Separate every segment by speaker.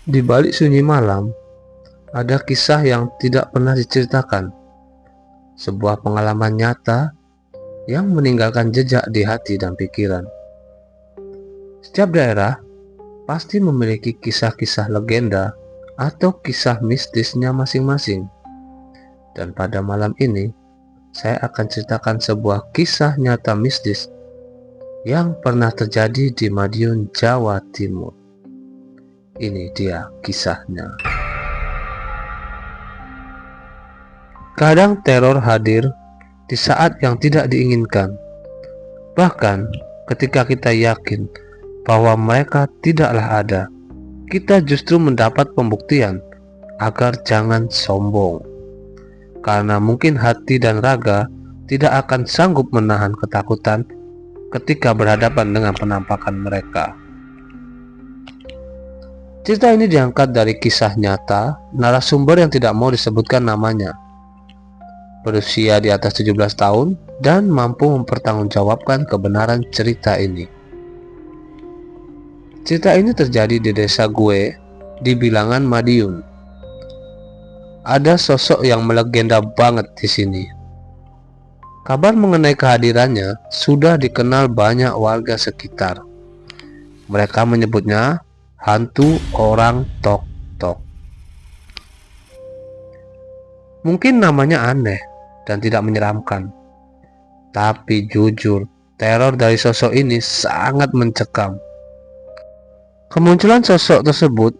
Speaker 1: Di balik sunyi malam, ada kisah yang tidak pernah diceritakan. Sebuah pengalaman nyata yang meninggalkan jejak di hati dan pikiran. Setiap daerah pasti memiliki kisah-kisah legenda atau kisah mistisnya masing-masing. Dan pada malam ini, saya akan ceritakan sebuah kisah nyata mistis yang pernah terjadi di Madiun, Jawa Timur. Ini dia kisahnya. Kadang teror hadir di saat yang tidak diinginkan. Bahkan ketika kita yakin bahwa mereka tidaklah ada, kita justru mendapat pembuktian agar jangan sombong. Karena mungkin hati dan raga tidak akan sanggup menahan ketakutan ketika berhadapan dengan penampakan mereka. Cerita ini diangkat dari kisah nyata narasumber yang tidak mau disebutkan namanya. Berusia di atas 17 tahun dan mampu mempertanggungjawabkan kebenaran cerita ini. Cerita ini terjadi di desa gue di bilangan Madiun. Ada sosok yang melegenda banget di sini. Kabar mengenai kehadirannya sudah dikenal banyak warga sekitar. Mereka menyebutnya hantu orang tok-tok. Mungkin namanya aneh dan tidak menyeramkan, tapi jujur, teror dari sosok ini sangat mencekam. Kemunculan sosok tersebut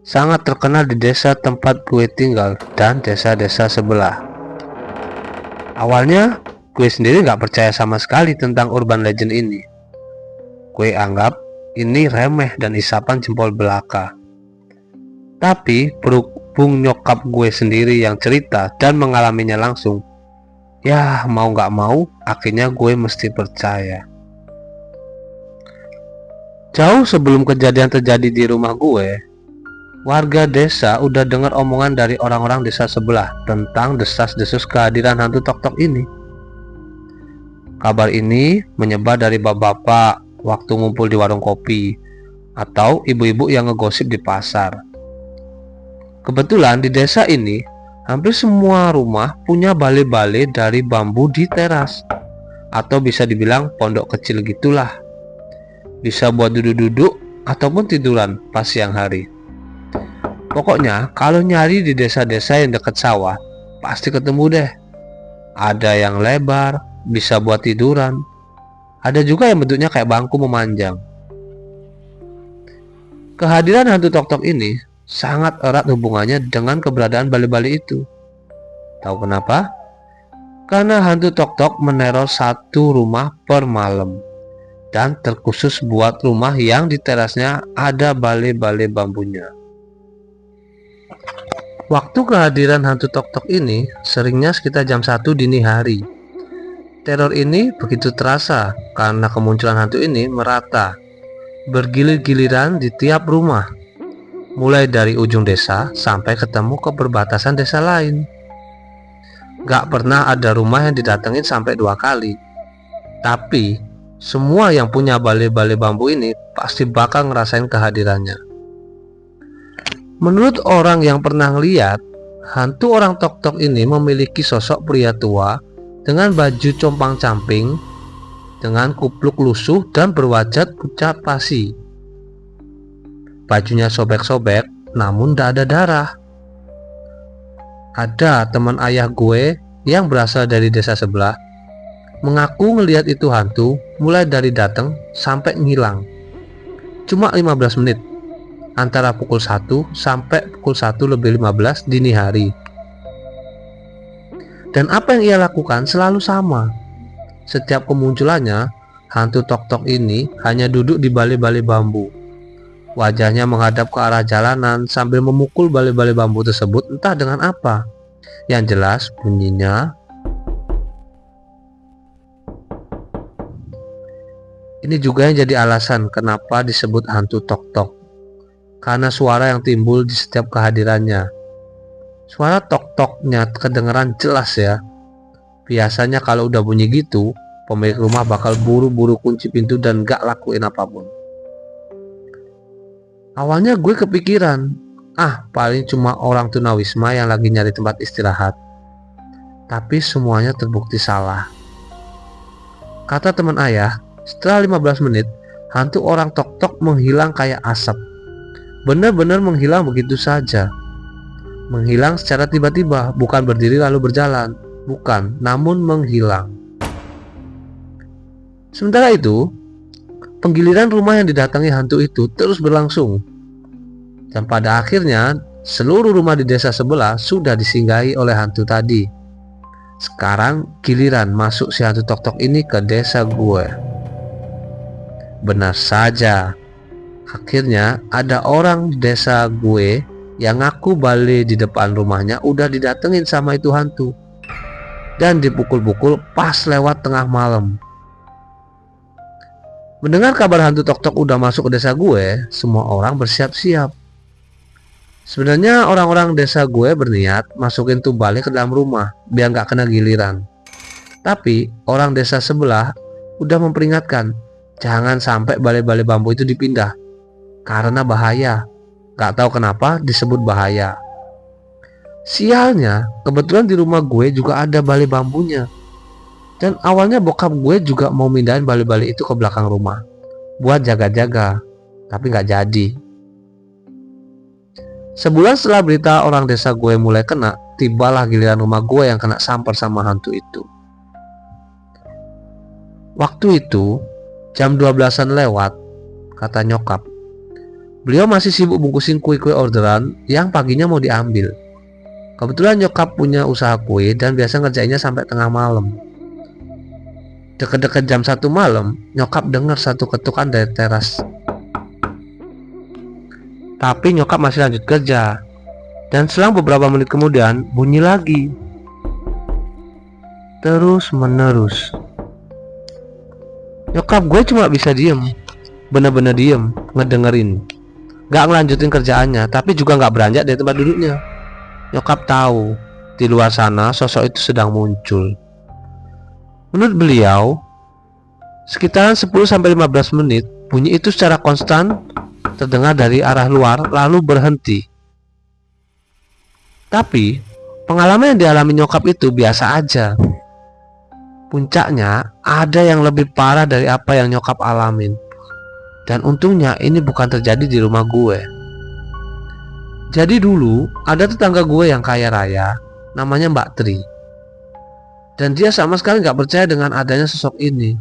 Speaker 1: sangat terkenal di desa tempat gue tinggal dan desa-desa sebelah. Awalnya, gue sendiri gak percaya sama sekali tentang urban legend ini. Gue anggap ini remeh dan isapan jempol belaka. Tapi berhubung nyokap gue sendiri yang cerita dan mengalaminya langsung, ya mau gak mau akhirnya gue mesti percaya. Jauh sebelum kejadian terjadi di rumah gue, warga desa udah dengar omongan dari orang-orang desa sebelah tentang desas-desus kehadiran hantu tok-tok ini. Kabar ini menyebar dari bapak-bapak waktu ngumpul di warung kopi, atau ibu-ibu yang ngegosip di pasar. Kebetulan di desa ini, hampir semua rumah punya bale-bale dari bambu di teras, atau bisa dibilang pondok kecil gitulah. Bisa buat duduk-duduk ataupun tiduran pas siang hari. Pokoknya kalau nyari di desa-desa yang dekat sawah, pasti ketemu deh. Ada yang lebar, bisa buat tiduran. Ada juga yang bentuknya kayak bangku memanjang. Kehadiran hantu tok-tok ini sangat erat hubungannya dengan keberadaan bale-bale itu. Tahu kenapa? Karena hantu tok-tok meneror satu rumah per malam. Dan terkhusus buat rumah yang di terasnya ada bale-bale bambunya. Waktu kehadiran hantu tok-tok ini seringnya sekitar jam 1 dini hari. Teror ini begitu terasa karena kemunculan hantu ini merata, bergilir-giliran di tiap rumah, mulai dari ujung desa sampai ketemu ke perbatasan desa lain. Gak pernah ada rumah yang didatengin sampai 2 kali. Tapi semua yang punya bale-bale bambu ini pasti bakal ngerasain kehadirannya. Menurut orang yang pernah ngeliat, hantu orang tok-tok ini memiliki sosok pria tua dengan baju compang-camping, dengan kupluk lusuh dan berwajah pucat pasi. Bajunya sobek-sobek, namun tidak ada darah. Ada teman ayah gue yang berasal dari desa sebelah, mengaku ngelihat itu hantu mulai dari datang sampai ngilang. Cuma 15 menit, antara pukul 1 sampai pukul 1:15 dini hari. Dan apa yang ia lakukan selalu sama. Setiap kemunculannya, hantu tok-tok ini hanya duduk di bale-bale bambu. Wajahnya menghadap ke arah jalanan sambil memukul bale-bale bambu tersebut entah dengan apa. Yang jelas bunyinya. Ini juga yang jadi alasan kenapa disebut hantu tok-tok. Karena suara yang timbul di setiap kehadirannya. Suara tok-toknya kedengeran jelas ya. Biasanya kalau udah bunyi gitu, pemilik rumah bakal buru-buru kunci pintu dan gak lakuin apapun. Awalnya gue kepikiran, paling cuma orang tunawisma yang lagi nyari tempat istirahat. Tapi semuanya terbukti salah. Kata teman ayah, setelah 15 menit, hantu orang tok-tok menghilang kayak asap. Benar-benar menghilang begitu saja. Menghilang secara tiba-tiba, bukan berdiri lalu berjalan. Bukan, namun menghilang. Sementara itu, penggiliran rumah yang didatangi hantu itu terus berlangsung. Dan pada akhirnya, seluruh rumah di desa sebelah sudah disinggahi oleh hantu tadi. Sekarang giliran masuk si hantu tok-tok ini ke desa gue. Benar saja, akhirnya ada orang desa gue yang ngaku balik di depan rumahnya udah didatengin sama itu hantu. Dan dipukul-pukul pas lewat tengah malam. Mendengar kabar hantu tok-tok udah masuk ke desa gue, semua orang bersiap-siap. Sebenarnya orang-orang desa gue berniat masukin tuh balik ke dalam rumah biar gak kena giliran. Tapi orang desa sebelah udah memperingatkan, jangan sampai balai-balai bambu itu dipindah karena bahaya. Gak tahu kenapa disebut bahaya. Sialnya, kebetulan di rumah gue juga ada balai bambunya. Dan awalnya bokap gue juga mau mindahin balai-balai itu ke belakang rumah buat jaga-jaga, tapi gak jadi. Sebulan setelah berita orang desa gue mulai kena, tibalah giliran rumah gue yang kena samper sama hantu itu. Waktu itu jam 12-an lewat, kata nyokap. Beliau masih sibuk bungkusin kue-kue orderan yang paginya mau diambil. Kebetulan nyokap punya usaha kue dan biasa ngerjainnya sampai tengah malam. Deket-deket jam 1 malam, nyokap dengar satu ketukan dari teras. Tapi nyokap masih lanjut kerja. Dan selang beberapa menit kemudian bunyi lagi. Terus menerus. Nyokap gue cuma bisa diem. Bener-bener diem, ngedengerin. Gak ngelanjutin kerjaannya, tapi juga gak beranjak dari tempat duduknya. Nyokap tahu di luar sana sosok itu sedang muncul. Menurut beliau, sekitaran 10-15 menit bunyi itu secara konstan terdengar dari arah luar lalu berhenti. Tapi pengalaman yang dialami nyokap itu biasa aja. Puncaknya ada yang lebih parah dari apa yang nyokap alamin. Dan untungnya ini bukan terjadi di rumah gue. Jadi dulu ada tetangga gue yang kaya raya, namanya Mbak Tri. Dan dia sama sekali gak percaya dengan adanya sosok ini.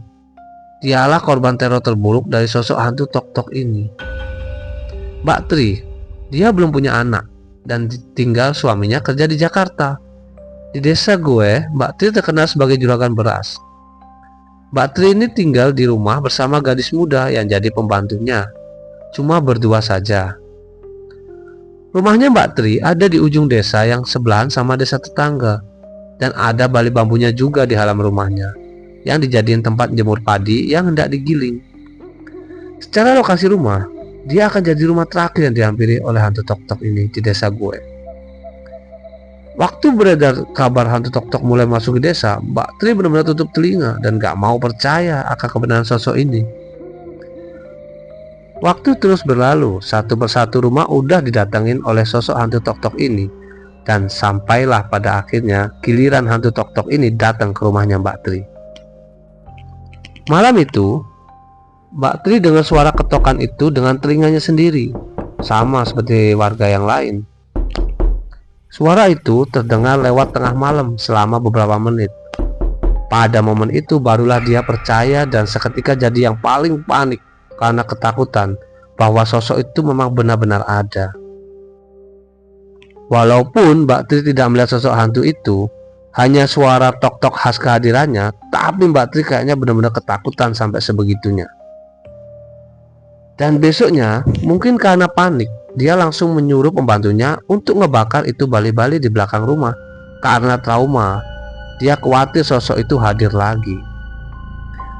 Speaker 1: Dialah korban teror terburuk dari sosok hantu tok-tok ini. Mbak Tri, dia belum punya anak dan tinggal suaminya kerja di Jakarta. Di desa gue, Mbak Tri terkenal sebagai juragan beras. Mbak Tri ini tinggal di rumah bersama gadis muda yang jadi pembantunya. Cuma berdua saja. Rumahnya Mbak Tri ada di ujung desa yang sebelahan sama desa tetangga. Dan ada balai bambunya juga di halaman rumahnya yang dijadiin tempat jemur padi yang hendak digiling. Secara lokasi rumah, dia akan jadi rumah terakhir yang dihampiri oleh hantu tok-tok ini di desa gue. Waktu beredar kabar hantu tok-tok mulai masuk ke desa, Mbak Tri benar-benar tutup telinga dan gak mau percaya akan kebenaran sosok ini. Waktu terus berlalu, satu persatu rumah udah didatengin oleh sosok hantu tok-tok ini. Dan sampailah pada akhirnya giliran hantu tok-tok ini datang ke rumahnya Mbak Tri. Malam itu, Mbak Tri dengar suara ketokan itu dengan telinganya sendiri, sama seperti warga yang lain. Suara itu terdengar lewat tengah malam selama beberapa menit. Pada momen itu barulah dia percaya dan seketika jadi yang paling panik karena ketakutan bahwa sosok itu memang benar-benar ada. Walaupun Mbak Tri tidak melihat sosok hantu itu, hanya suara tok-tok khas kehadirannya, tapi Mbak Tri kayaknya benar-benar ketakutan sampai sebegitunya. Dan besoknya, mungkin karena panik, dia langsung menyuruh pembantunya untuk ngebakar itu bali-bali di belakang rumah. Karena trauma, dia khawatir sosok itu hadir lagi.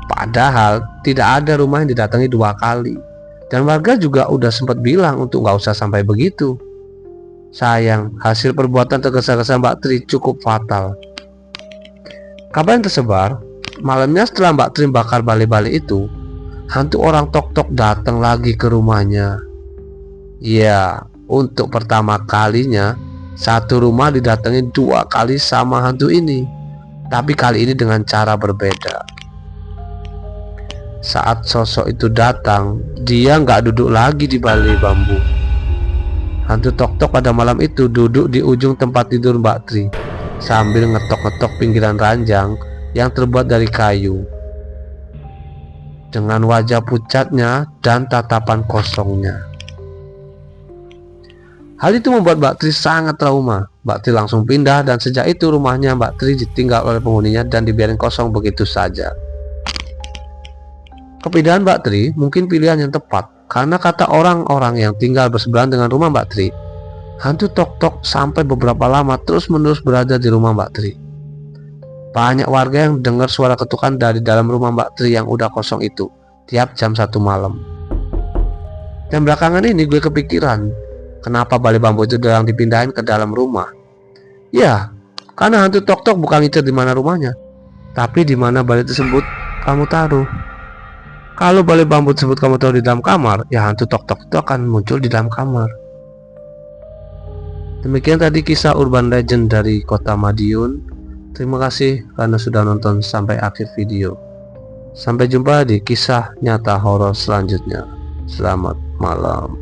Speaker 1: Padahal tidak ada rumah yang didatangi 2 kali. Dan warga juga udah sempat bilang untuk gak usah sampai begitu. Sayang, hasil perbuatan tergesa-gesa Mbak Tri cukup fatal. Kabar yang tersebar, malamnya setelah Mbak Tri bakar bali-bali itu, hantu orang tok-tok datang lagi ke rumahnya. Ya, untuk pertama kalinya satu rumah didatangi 2 kali sama hantu ini, tapi kali ini dengan cara berbeda. Saat sosok itu datang, dia nggak duduk lagi di balik bambu. Hantu Tok-Tok pada malam itu duduk di ujung tempat tidur Mbak Tri sambil ngetok-ngetok pinggiran ranjang yang terbuat dari kayu. Dengan wajah pucatnya dan tatapan kosongnya. Hal itu membuat Mbak Tri sangat trauma. Mbak Tri langsung pindah dan sejak itu rumahnya Mbak Tri ditinggal oleh penghuninya dan dibiarkan kosong begitu saja. Kepindahan Mbak Tri mungkin pilihan yang tepat karena kata orang-orang yang tinggal bersebelahan dengan rumah Mbak Tri, hantu Tok-Tok sampai beberapa lama terus-menerus berada di rumah Mbak Tri. Banyak warga yang dengar suara ketukan dari dalam rumah Mbak Tri yang udah kosong itu tiap jam 1 malam. Dan belakangan ini gue kepikiran, kenapa balai bambu itu sedang dipindahin ke dalam rumah? Ya, karena hantu Tok-Tok bukan ngincer di mana rumahnya, tapi di mana balai tersebut kamu taruh. Kalau balai bambu tersebut kamu taruh di dalam kamar, ya hantu Tok-Tok itu akan muncul di dalam kamar. Demikian tadi kisah urban legend dari Kota Madiun. Terima kasih karena sudah nonton sampai akhir video. Sampai jumpa di kisah nyata horor selanjutnya. Selamat malam.